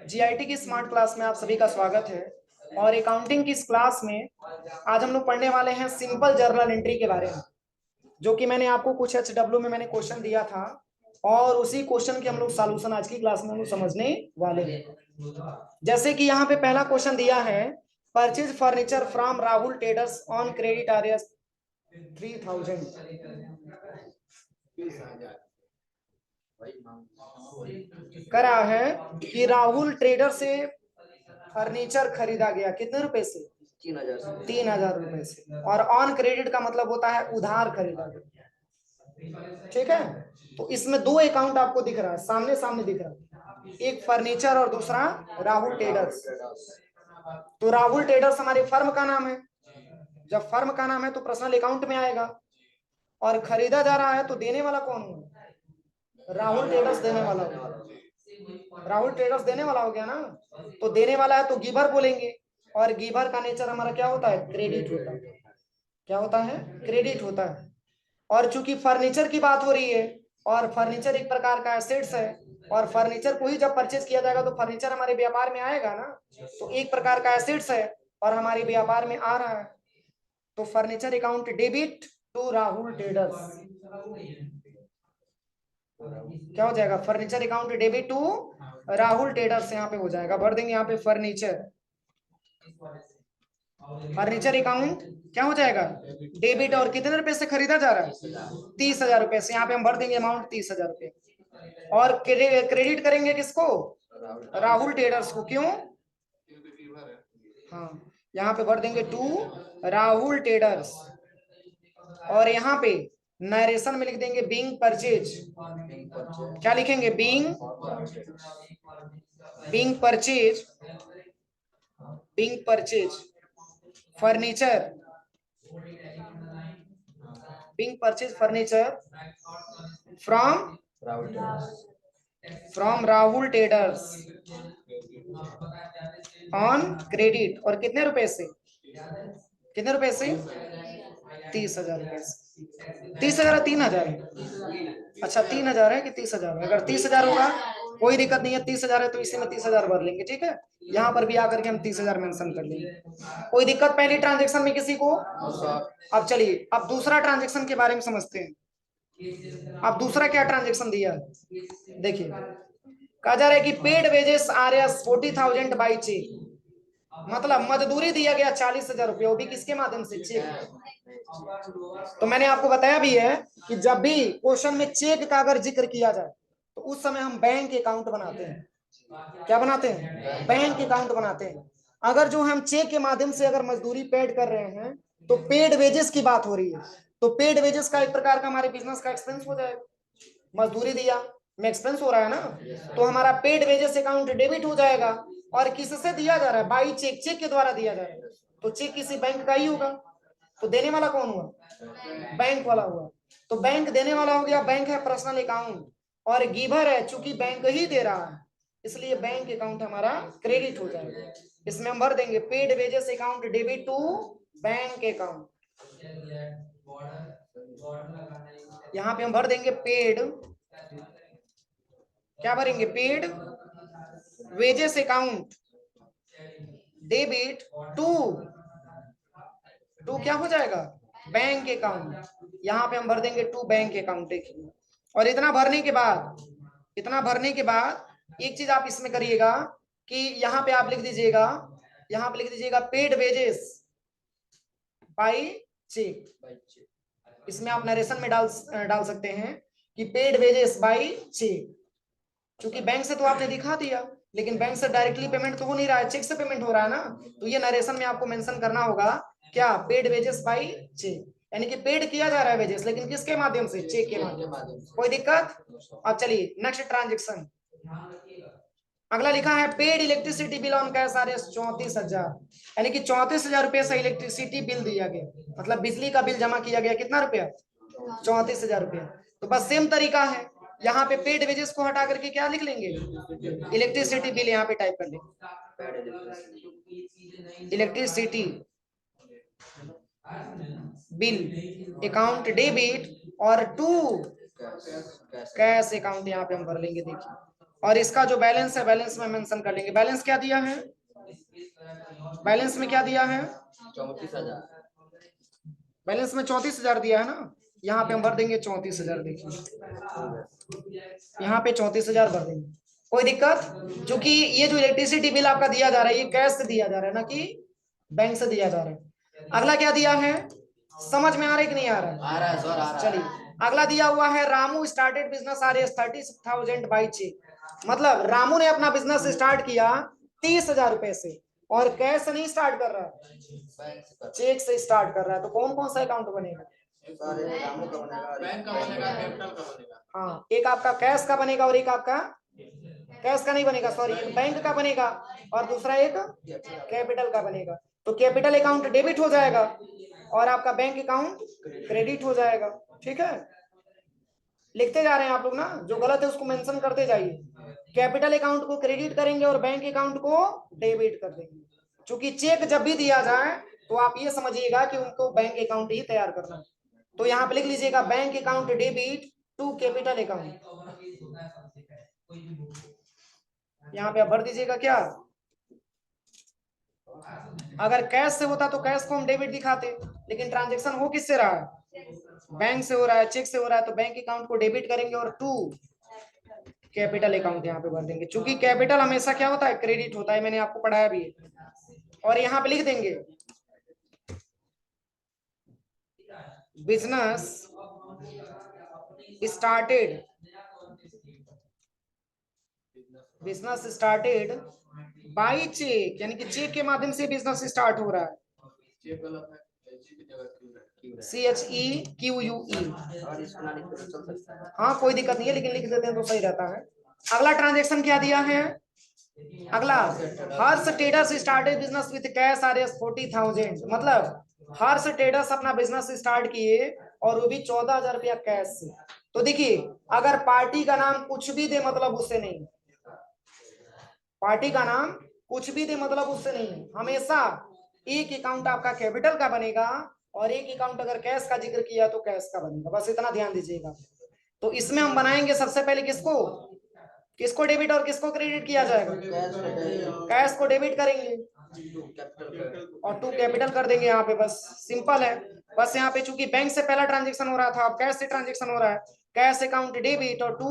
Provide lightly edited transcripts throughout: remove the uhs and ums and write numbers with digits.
GIT की smart class में आप सभी का स्वागत है। और अकाउंटिंग की इस क्लास में आज हम लोग पढ़ने वाले हैं सिंपल जर्नल एंट्री के बारे में, जो कि मैंने आपको कुछ HW में मैंने क्वेश्चन दिया था और उसी क्वेश्चन के हम लोग सॉल्यूशन आज की क्लास में हम लोग समझने वाले हैं। जैसे कि यहाँ पे पहला क्वेश्चन दिया है, purchase furniture from Rahul traders on credit RS 3000। करा है कि राहुल ट्रेडर से फर्नीचर खरीदा गया कितने रुपए से? 3000 रुपए से। और ऑन क्रेडिट का मतलब होता है उधार खरीदा गया। ठीक है, तो इसमें दो अकाउंट आपको दिख रहा है, सामने सामने दिख रहा है, एक फर्नीचर और दूसरा राहुल ट्रेडर्स। तो राहुल ट्रेडर्स हमारी फर्म का नाम है। जब फर्म का नाम है तो पर्सनल अकाउंट में आएगा। और खरीदा जा रहा है तो देने वाला कौन हुआ? राहुल ट्रेडर्स देने वाला होगा। राहुल ट्रेडर्स देने वाला हो गया ना, तो देने वाला है तो गिवर बोलेंगे। और गिवर का नेचर हमारा क्या होता है? क्रेडिट होता है। क्या होता है? क्रेडिट होता है। और चूंकि फर्नीचर की बात हो रही है और फर्नीचर एक प्रकार का एसेट्स है, और फर्नीचर को ही जब परचेज किया जाएगा तो फर्नीचर हमारे व्यापार में आएगा ना, तो एक प्रकार का एसेट्स है और हमारे व्यापार में आ रहा है। तो furniture account debit to Rahul traders क्या हो जाएगा? Furniture account debit to Rahul traders यहाँ पे हो जाएगा। भर देंगे यहाँ पे फर्नीचर। फर्नीचर अकाउंट क्या हो जाएगा? डेबिट। और कितने रुपए से खरीदा जा रहा है? 30,000 रुपए से। यहाँ पे हम भर देंगे अमाउंट 30,000 रुपए। और क्रेडिट करेंगे किसको? राहुल ट्रेडर्स को। क्यों? हाँ, यहाँ पे भर देंगे टू राहुल ट्रेडर्स। और यहाँ पे नरेशन में लिख देंगे बीइंग परचेज। क्या लिखेंगे? Being purchase furniture from Rahul traders on credit. और कितने रुपए से? कितने रुपए से? 30,000 रुपए से। 30,000 3,000 है? अच्छा, 3,000 है कि 30,000 है? अगर 30,000 होगा कोई दिक्कत नहीं है, 30,000 है तो इसी में 30,000 भर लेंगे। ठीक है, यहाँ पर भी आकर के हम 30,000 मेंशन कर लेंगे। कोई दिक्कत पहली ट्रांजेक्शन में किसी को? अब चलिए, अब दूसरा ट्रांजेक्शन के बारे में समझते हैं। अब दूसरा क्या ट्रांजेक्शन दिया है देखिए। कहा जा रहा है कि paid wages R S 40,000 by cheque. मतलब मजदूरी दिया गया 40,000 रुपये, वो भी किसके माध्यम से? चेक। तो मैंने आपको बताया भी है कि जब भी क्वेश्चन में चेक का अगर जिक्र किया जाए तो उस समय हम बैंक अकाउंट बनाते हैं। क्या बनाते हैं? बैंक अकाउंट बनाते हैं। अगर जो हम चेक के माध्यम से अगर मजदूरी पेड कर रहे हैं तो पेड वेजेस की बात हो रही है, तो पेड वेजेस का एक प्रकार का हमारे बिजनेस का एक्सपेंस हो जाएगा। मजदूरी दिया में एक्सपेंस हो रहा है ना, तो हमारा पेड वेजेस अकाउंट डेबिट हो जाएगा। और किससे दिया जा रहा है? बाई चेक, चेक के द्वारा दिया जा रहा है, तो चेक किसी बैंक का ही होगा। तो देने वाला कौन हुआ? बैंक वाला हुआ। तो बैंक देने वाला हो गया, बैंक है पर्सनल अकाउंट। और गिवर है, चूंकि बैंक ही दे रहा है इसलिए बैंक अकाउंट हमारा क्रेडिट हो जाएगा। इसमें हम भर देंगे paid wages account debit to bank account. यहाँ पे हम भर देंगे पेड। क्या भरेंगे? Paid wages account debit to क्या हो जाएगा? Bank account. यहाँ पे हम भर देंगे टू बैंक अकाउंट। देखिए, और इतना भरने के बाद एक चीज आप इसमें करिएगा कि यहाँ पे आप लिख दीजिएगा, पेड वेजेस बाई चेक। इसमें आप नरेशन में डाल सकते हैं कि पेड वेजेस बाई चेक। क्योंकि बैंक से तो आपने दिखा दिया, लेकिन बैंक से डायरेक्टली पेमेंट तो हो नहीं रहा है, चेक से पेमेंट हो रहा है ना, तो ये नरेशन में आपको मेंशन करना होगा क्या? Paid wages by cheque. यानी कि पेड किया जा रहा है वेजेस, लेकिन किसके माध्यम से? चेक के माध्यम से। कोई दिक्कत? अब चलिए नेक्स्ट ट्रांजेक्शन। अगला लिखा है paid electricity bill on cash R S 34,000। यानी कि 34,000 रुपये से इलेक्ट्रिसिटी बिल दिया गया, मतलब बिजली का बिल जमा किया गया। कितना रुपया? 34,000 रुपया। तो बस सेम तरीका है, यहाँ पे पेड वेजेस को हटा करके क्या लिख लेंगे? इलेक्ट्रिसिटी बिल यहाँ पे टाइप कर लेंगे। इलेक्ट्रिसिटी बिल अकाउंट डेबिट और टू कैश अकाउंट यहाँ पे हम भर लेंगे। देखिए और इसका जो बैलेंस है बैलेंस में मेंशन कर लेंगे। बैलेंस क्या दिया है, बैलेंस में क्या दिया है, 34,000। बैलेंस में 34,000 दिया है ना, यहाँ पे हम भर देंगे 34,000। देखिए यहाँ पे 34,000 भर देंगे, कोई दिक्कत। क्योंकि ये जो इलेक्ट्रिसिटी बिल आपका दिया जा रहा है ये कैश से दिया जा रहा है ना कि बैंक से दिया जा रहा है। अगला क्या दिया है, समझ में आ रहा है कि नहीं आ रहा है? आ रहा है सर, आ रहा है। चलिए अगला दिया हुआ है, Ramu started business RS 30,000 by cheque. मतलब रामू ने अपना बिजनेस स्टार्ट किया 30,000 रुपए से और कैश से नहीं स्टार्ट कर रहा है, चेक से स्टार्ट कर रहा है। तो कौन कौन सा अकाउंट बनेगा? रामू का बनेगा, बैंक का बनेगा, कैपिटल का बनेगा। हाँ, एक आपका कैश का बनेगा और एक आपका कैश का नहीं बनेगा, सॉरी, एक बैंक का बनेगा और दूसरा एक कैपिटल का बनेगा। तो कैपिटल अकाउंट डेबिट हो जाएगा और आपका बैंक अकाउंट क्रेडिट हो जाएगा। ठीक है, लिखते जा रहे हैं आप लोग ना, जो गलत है उसको मेंशन करते जाइए। कैपिटल अकाउंट को क्रेडिट करेंगे और बैंक अकाउंट को डेबिट कर देंगे। क्योंकि चेक जब भी दिया जाए तो आप ये समझिएगा कि उनको बैंक अकाउंट ही तैयार करना है। तो यहाँ पे लिख लीजिएगा bank account debit to capital account. यहाँ पे आप भर दीजिएगा क्या, अगर कैश से होता तो कैश को हम डेबिट दिखाते, लेकिन ट्रांजेक्शन हो किससे रहा है, बैंक से हो रहा है, चेक से हो रहा है, तो बैंक अकाउंट को डेबिट करेंगे और टू कैपिटल अकाउंट यहाँ पे भर देंगे। चूंकि कैपिटल हमेशा क्या होता है, क्रेडिट होता है, मैंने आपको पढ़ाया भी है। और यहाँ पे लिख देंगे business started, business started by cheque, यानी कि चेक के माध्यम से बिजनेस स्टार्ट हो रहा है। CHEQUE। हाँ कोई दिक्कत नहीं है, लेकिन लिख देते हैं तो सही रहता है। अगला ट्रांजेक्शन क्या दिया है, अगला Harsh traders started business with cash R 40,000। मतलब हर्ष ट्रेडर्स अपना बिजनेस स्टार्ट किए और वो भी 14,000 रुपया कैश से। तो देखिए अगर पार्टी का नाम कुछ भी दे मतलब उससे नहीं, पार्टी का नाम कुछ भी दे मतलब उससे नहीं, हमेशा एक अकाउंट आपका कैपिटल का बनेगा और एक अकाउंट अगर कैश का जिक्र किया तो कैश का बनेगा, बस इतना ध्यान दीजिएगा। तो इसमें हम बनाएंगे सबसे पहले किसको, किसको डेबिट और किसको क्रेडिट किया जाएगा, कैश को डेबिट करेंगे और टू कैपिटल कर देंगे यहाँ पे, बस सिंपल है। बस यहाँ पे चूंकि बैंक से पहला ट्रांजेक्शन हो रहा था, अब कैश से ट्रांजेक्शन हो रहा है, कैश अकाउंट डेबिट और टू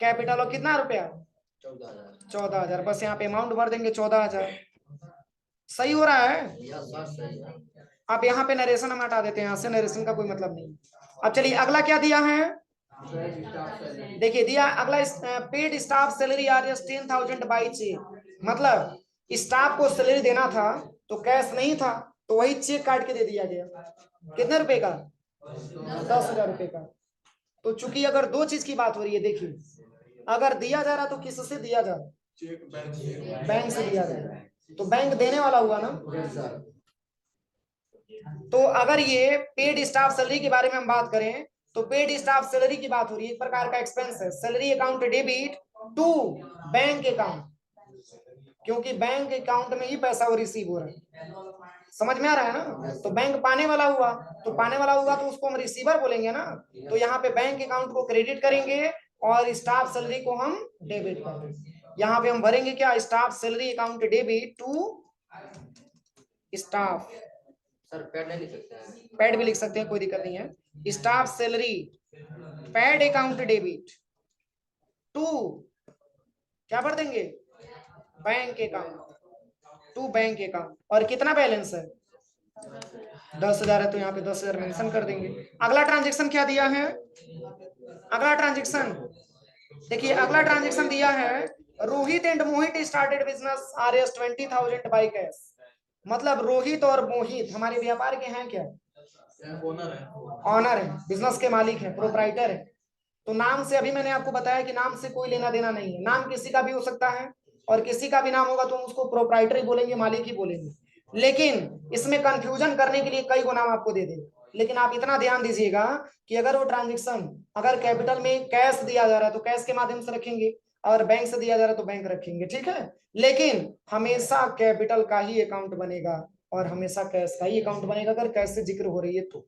कैपिटल, और कितना रुपया 14,000। बस यहाँ पे अमाउंट भर देंगे 14,000। सही हो रहा है। अब यहाँ पे नरेशन हम हटा देते हैं, यहाँ से नरेशन का कोई मतलब नहीं। अब चलिए अगला क्या दिया है, देखिए दिया अगला, paid staff salary RS 10,000 by cheque. मतलब स्टाफ को सैलरी देना था तो कैश नहीं था, तो वही चेक काट के दे दिया गया। कितने रुपए का, 10,000 रुपए का। तो चूंकि अगर दो चीज की बात हो रही है, देखिए अगर दिया जा रहा तो किससे दिया जा रहा, बैंक से दिया जा रहा, तो बैंक देने वाला हुआ ना। तो अगर ये पेड स्टाफ सैलरी के बारे में हम बात करें तो पेड स्टाफ सैलरी की बात हो रही है, एक प्रकार का एक्सपेंस है, salary account debit to bank account, क्योंकि बैंक अकाउंट में ही पैसा वो रिसीव हो रहा है। समझ में आ रहा है ना, तो बैंक पाने वाला हुआ, तो पाने वाला हुआ तो उसको हम रिसीवर बोलेंगे ना। तो यहाँ पे बैंक अकाउंट को क्रेडिट करेंगे और स्टाफ सैलरी को हम डेबिट करेंगे। यहाँ पे हम भरेंगे क्या, staff salary account debit to staff, sir paid नहीं लिख सकते हैं, पैड भी लिख सकते हैं, कोई दिक्कत नहीं है। Staff salary paid account debit to क्या भर देंगे, bank account to bank account. और कितना बैलेंस है, 10,000 है, तो यहाँ पे 10,000 मेंशन कर देंगे। अगला ट्रांजेक्शन क्या दिया है, अगला ट्रांजेक्शन देखिए, अगला ट्रांजेक्शन दिया है, Rohit and Mohit started business RS 20,000 by cash. मतलब रोहित और मोहित हमारे व्यापार के हैं क्या, ऑनर है, बिजनेस के मालिक है, प्रोप्राइटर है। तो नाम से अभी मैंने आपको बताया कि नाम से कोई लेना देना नहीं है, नाम किसी का भी हो सकता है और किसी का भी नाम होगा तो हम उसको प्रोप्राइटर ही बोलेंगे, मालिक ही बोलेंगे। लेकिन इसमें कंफ्यूजन करने के लिए कई गो नाम आपको दे देंगे, लेकिन आप इतना ध्यान दीजिएगा कि अगर वो ट्रांजेक्शन अगर कैपिटल में कैश दिया जा रहा है तो कैश के माध्यम से रखेंगे और बैंक से दिया जा रहा है तो बैंक रखेंगे, ठीक है। लेकिन हमेशा कैपिटल का ही अकाउंट बनेगा और हमेशा कैश का ही अकाउंट बनेगा अगर कैश से जिक्र हो रही है तो।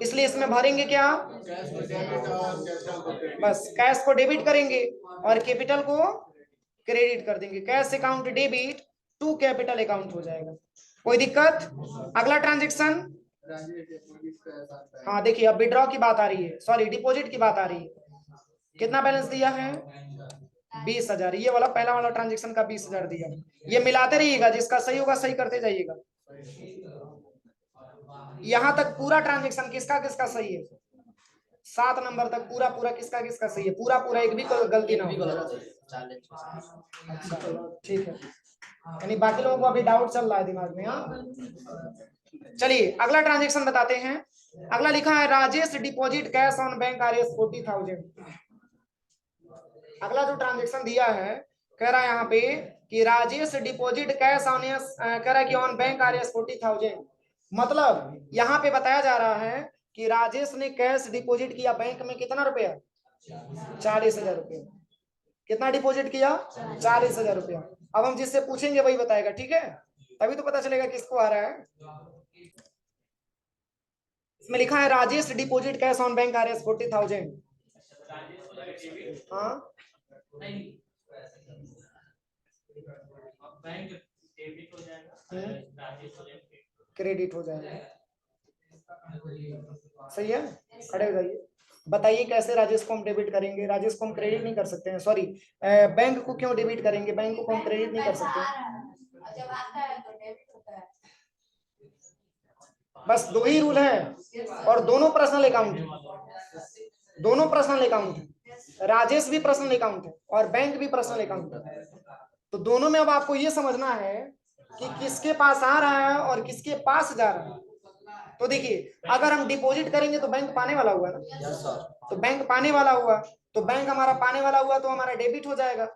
इसलिए इसमें भरेंगे क्या, कैश को डेबिट और कैपिटल को क्रेडिट। बस कैश को डेबिट करेंगे और कैपिटल को क्रेडिट कर देंगे। Cash account debit to capital account हो जाएगा, कोई दिक्कत। अगला ट्रांजेक्शन, हाँ देखिए अब विड्रॉ की बात आ रही है, सॉरी डिपॉजिट की बात आ रही है। कितना बैलेंस दिया है, 20,000। ये वाला पहला वाला ट्रांजेक्शन का 20,000 दिया। ये मिलाते रहिएगा, जिसका सही होगा सही करते जाइएगा। यहां तक पूरा ट्रांजेक्शन किसका किसका सही है, 7 नंबर तक पूरा पूरा किसका किसका सही है, पूरा पूरा एक भी गलती ना हो। अच्छा ठीक है, यानी बाकी लोगों को अभी डाउट चल रहा है दिमाग में। हाँ चलिए अगला ट्रांजेक्शन बताते हैं। अगला लिखा है Rajesh deposit cash on bank RS 40,000। अगला जो ट्रांजेक्शन दिया है, कह रहा है यहाँ पे कि राजेश डिपॉजिट कैश ऑन, कह रहा है कि ऑन बैंक RS 40,000। मतलब यहाँ पे बताया जा रहा है कि राजेश ने कैश डिपॉजिट किया बैंक में कितना रुपया, 40,000 रुपया। कितना डिपॉजिट किया, 40,000 रुपया। अब हम जिससे पूछेंगे वही बताएगा, ठीक है, तभी तो पता चलेगा किसको आ रहा है। इसमें लिखा है Rajesh deposit cash on bank RS 40,000। हाँ बैंक डेबिट हो जाएगा, क्रेडिट हो जाएगा, सही है। खड़े हो जाइए, बताइए कैसे राजेश को हम डेबिट करेंगे। राजेश को हम क्रेडिट नहीं कर सकते हैं, सॉरी बैंक को क्यों डेबिट करेंगे, बैंक को हम क्रेडिट नहीं कर सकते। जब आता है तो डेबिट होता है। बस दो ही रूल है, और दोनों पर्सनल अकाउंट है, दोनों पर्सनल अकाउंट है। राजेश भी पर्सनल अकाउंट है और बैंक भी पर्सनल अकाउंट है। तो दोनों में अब आपको ये समझना है कि किसके पास आ रहा है और किसके पास जा रहा है। तो देखिए अगर हम डिपॉजिट करेंगे तो बैंक पाने वाला हुआ ना, तो बैंक पाने वाला हुआ, तो बैंक हमारा पाने वाला हुआ तो हमारा डेबिट हो जाएगा,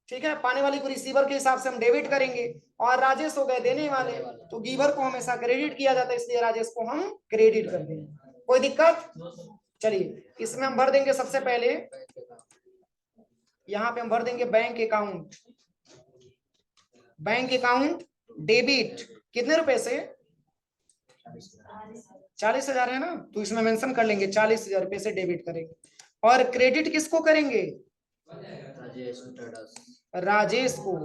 ठीक है। पाने वाले को रिसीवर के हिसाब से हम डेबिट करेंगे, और राजेश हो गए देने वाले, तो गिवर को हमेशा क्रेडिट किया जाता है, इसलिए राजेश को हम क्रेडिट कर देंगे। कोई दिक्कत। चलिए इसमें हम भर देंगे सबसे पहले, यहाँ पे हम भर देंगे bank account. Bank account debit कितने रुपए से, 40,000 है ना, तो इसमें मेंशन कर लेंगे 40,000 रुपए से डेबिट करेंगे। और क्रेडिट किसको करेंगे, राजेश को,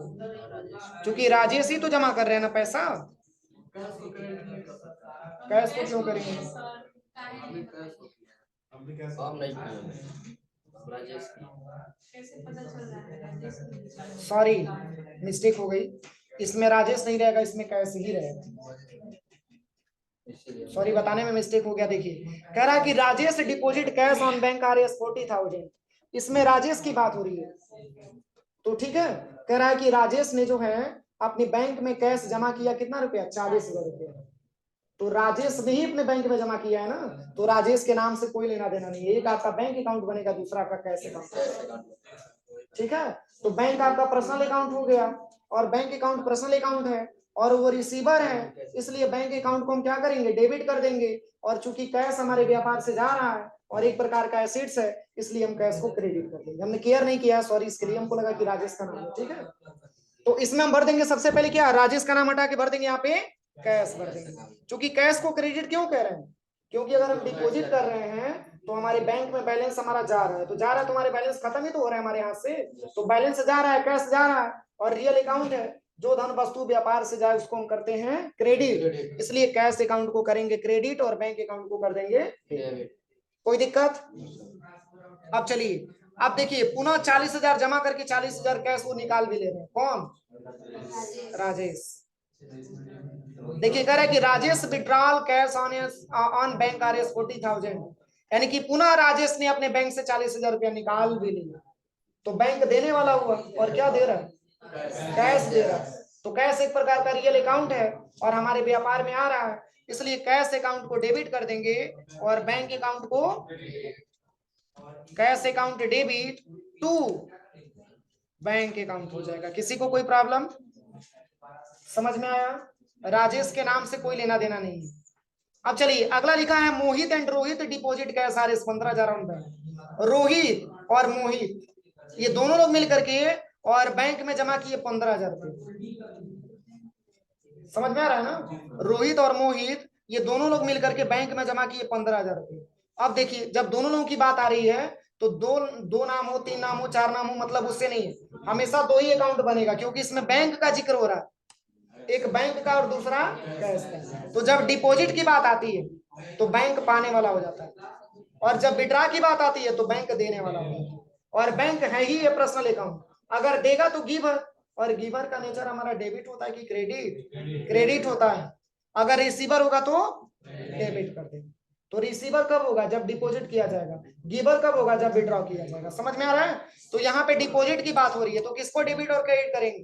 क्योंकि राजेश ही तो जमा कर रहे हैं ना पैसा। कैश को क्यों करेंगे, सॉरी मिस्टेक हो गई, इसमें राजेश नहीं रहेगा, इसमें कैश ही रहेगा। सॉरी बताने में मिस्टेक हो गया। देखिए कह रहा है कि Rajesh deposit cash on bank RS 40,000, इसमें राजेश की बात हो रही है, तो ठीक है। कह रहा है कि राजेश ने जो है अपने बैंक में कैश जमा किया कितना रुपया, 40,000 रुपया। तो राजेश ने ही अपने बैंक में जमा किया है ना, तो राजेश के नाम से कोई लेना देना नहीं है। एक आपका बैंक अकाउंट बनेगा, दूसरा आपका कैश अकाउंट, ठीक है। तो बैंक आपका पर्सनल अकाउंट हो गया, और बैंक अकाउंट पर्सनल अकाउंट है, और वो रिसीवर है, इसलिए बैंक अकाउंट को हम क्या करेंगे, डेबिट कर देंगे। और चूंकि कैश हमारे व्यापार से जा रहा है और एक प्रकार का एसेट्स है, इसलिए हम कैश को क्रेडिट कर देंगे। हमने केयर नहीं किया, सॉरी, इसके लिए हमको लगा कि राजेश का नाम है, ठीक है। तो इसमें हम भर देंगे सबसे पहले क्या, राजेश का नाम हटा के भर देंगे यहाँ पे कैश भर देंगे। क्योंकि कैश को क्रेडिट क्यों कह रहे हैं, क्योंकि अगर हम डिपॉजिट कर रहे हैं तो हमारे बैंक में बैलेंस हमारा जा रहा है, तो जा रहा है तो हमारे बैलेंस खत्म ही तो हो रहा है हमारे हाथ से, तो बैलेंस जा रहा है, कैश जा रहा है। और रियल अकाउंट है, जो धन वस्तु व्यापार से जाए उसको हम करते हैं क्रेडिट, इसलिए कैश अकाउंट को करेंगे क्रेडिट और बैंक अकाउंट को कर देंगे डेबिट। कोई दिक्कत। अब चलिए, अब देखिए पुनः 40,000 जमा करके 40,000 कैश वो निकाल भी ले रहे हैं, कौन, राजेश। देखिए कह रहा है कि Rajesh withdrawal cash on bank RS 40,000, यानी कि पुनः राजेश ने अपने बैंक से 40,000 रुपया निकाल भी लिया। तो बैंक देने वाला हुआ, और क्या दे रहा है, कैश दे रहा है। तो कैश एक प्रकार का रियल अकाउंट है और हमारे व्यापार में आ रहा है, इसलिए कैश अकाउंट को डेबिट कर देंगे और बैंक अकाउंट को, cash account debit to bank account हो जाएगा। किसी को कोई प्रॉब्लम, समझ में आया। राजेश के नाम से कोई लेना देना नहीं है। अब चलिए अगला लिखा है Mohit and Rohit deposit cash RS 15,000 on bank. Rohit और मोहित ये दोनों लोग मिल करके और बैंक में जमा किए 15,000 रुपये। समझ में आ रहा है ना, रोहित और मोहित ये दोनों लोग मिलकर के बैंक में जमा किए 15,000 रुपये। अब देखिए जब दोनों लोगों की बात आ रही है तो दो नाम हो, 3 नाम हो, 4 नाम हो, मतलब उससे नहीं है, हमेशा 2 ही अकाउंट बनेगा, क्योंकि इसमें बैंक का जिक्र हो रहा है, एक बैंक का और दूसरा कैश का। तो जब डिपॉजिट की बात आती है तो बैंक पाने वाला हो जाता है, और जब विड्रॉ की बात आती है तो बैंक देने वाला हो जाता है। और बैंक है ही ये पर्सनल अकाउंट, अगर देगा तो गिवर, और गिवर का नेचर हमारा डेबिट होता है कि क्रेडिट? क्रेडिट होता है। अगर रिसीवर होगा तो डेबिट कर देगा। तो रिसीवर कब होगा? जब डिपॉजिट किया जाएगा। गिवर कब होगा? जब विड्रॉ किया जाएगा। समझ में आ रहा है? तो यहाँ पे डिपॉजिट की बात हो रही है, तो किसको डेबिट और क्रेडिट करेंगे?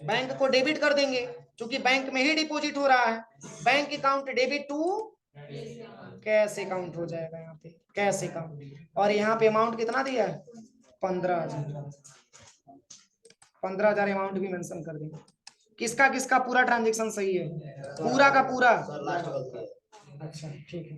बैंक को डेबिट कर देंगे, क्योंकि बैंक में ही डिपॉजिट हो रहा है। Bank account debit to cash account हो जाएगा, यहाँ पे कैश अकाउंट। और यहाँ पे अमाउंट कितना दिया है? 15,000। 15,000 अमाउंट भी मेंशन कर देंगे। किसका किसका पूरा ट्रांजेक्शन सही है? पूरा का पूरा? अच्छा ठीक है।